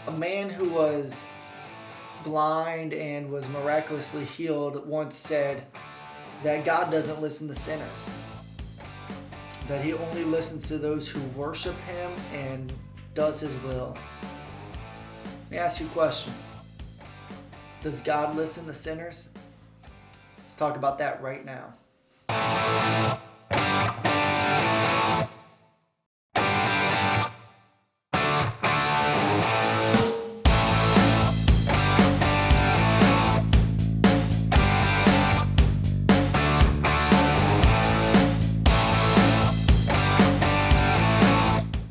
A man who was blind and was miraculously healed once said that God doesn't listen to sinners, that he only listens to those who worship him and does his will. Let me ask you a question. Does God listen to sinners? Let's talk about that right now.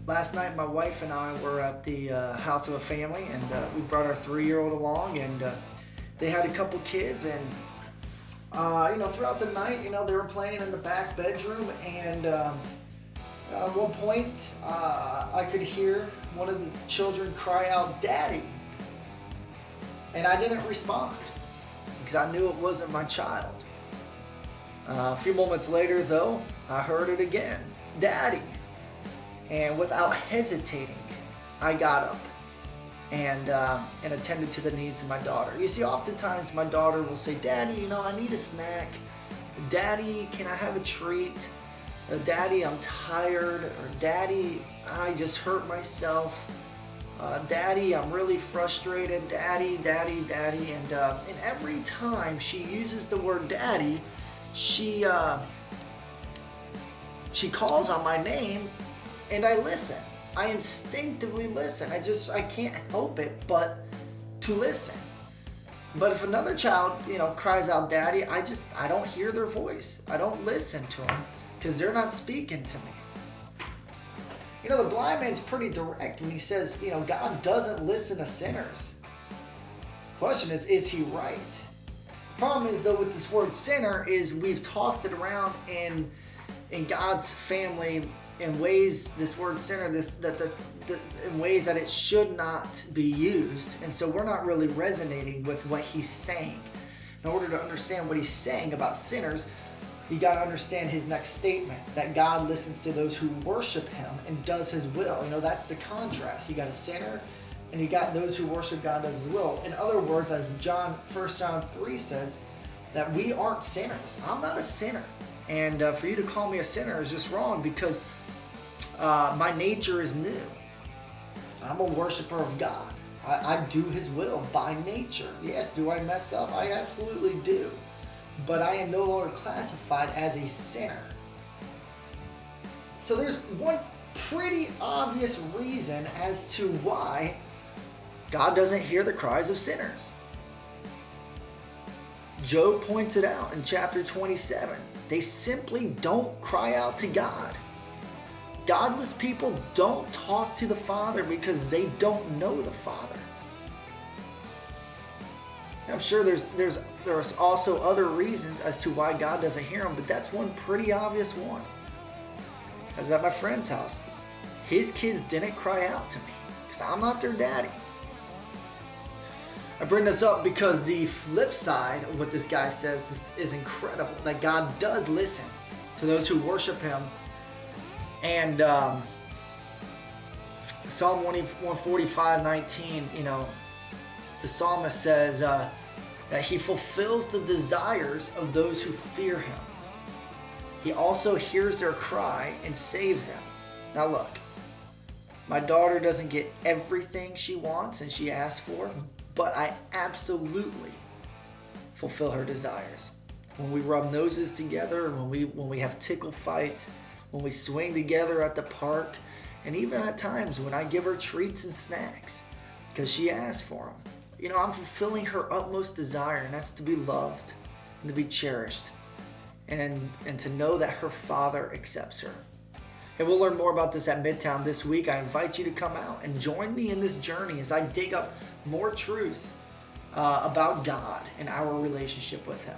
Last night, my wife and I were at the house of a family, and we brought our 3-year-old along, and they had a couple kids, and throughout the night, they were playing in the back bedroom, and at one point, I could hear one of the children cry out, "Daddy!" And I didn't respond because I knew it wasn't my child. A few moments later, though, I heard it again, "Daddy!" And without hesitating, I got up and attended to the needs of my daughter. You see, oftentimes my daughter will say, "Daddy, I need a snack. Daddy, can I have a treat? Daddy, I'm tired." Or, "Daddy, I just hurt myself. Daddy, I'm really frustrated. Daddy, Daddy, Daddy." And every time she uses the word daddy, she calls on my name. And I listen. I instinctively listen. I can't help it but to listen. But if another child, cries out, "Daddy," I don't hear their voice. I don't listen to them because they're not speaking to me. The blind man's pretty direct when he says, God doesn't listen to sinners. Question is he right? Problem is, though, with this word sinner is we've tossed it around in God's family in ways, this word sinner, in ways that it should not be used. And so we're not really resonating with what he's saying. In order to understand what he's saying about sinners, you got to understand his next statement, that God listens to those who worship him and does his will. That's the contrast. You got a sinner and you got those who worship God does his will. In other words, as 1 John 3 says, that we aren't sinners. I'm not a sinner. And for you to call me a sinner is just wrong, because my nature is new. I'm a worshiper of God. I do his will by nature. Yes, do I mess up? I absolutely do. But I am no longer classified as a sinner. So there's one pretty obvious reason as to why God doesn't hear the cries of sinners. Job points it out in chapter 27. They simply don't cry out to God. Godless people don't talk to the Father because they don't know the Father. I'm sure there's also other reasons as to why God doesn't hear them, but that's one pretty obvious one. I was at my friend's house. His kids didn't cry out to me because I'm not their daddy. I bring this up because the flip side of what this guy says is incredible, that God does listen to those who worship him. And Psalm 145:19, the psalmist says that he fulfills the desires of those who fear him. He also hears their cry and saves them. Now look, my daughter doesn't get everything she wants and she asks for, but I absolutely fulfill her desires. When we rub noses together, when we have tickle fights, when we swing together at the park, and even at times when I give her treats and snacks because she asked for them. I'm fulfilling her utmost desire, and that's to be loved and to be cherished and to know that her Father accepts her. And we'll learn more about this at Midtown this week. I invite you to come out and join me in this journey as I dig up more truths about God and our relationship with him.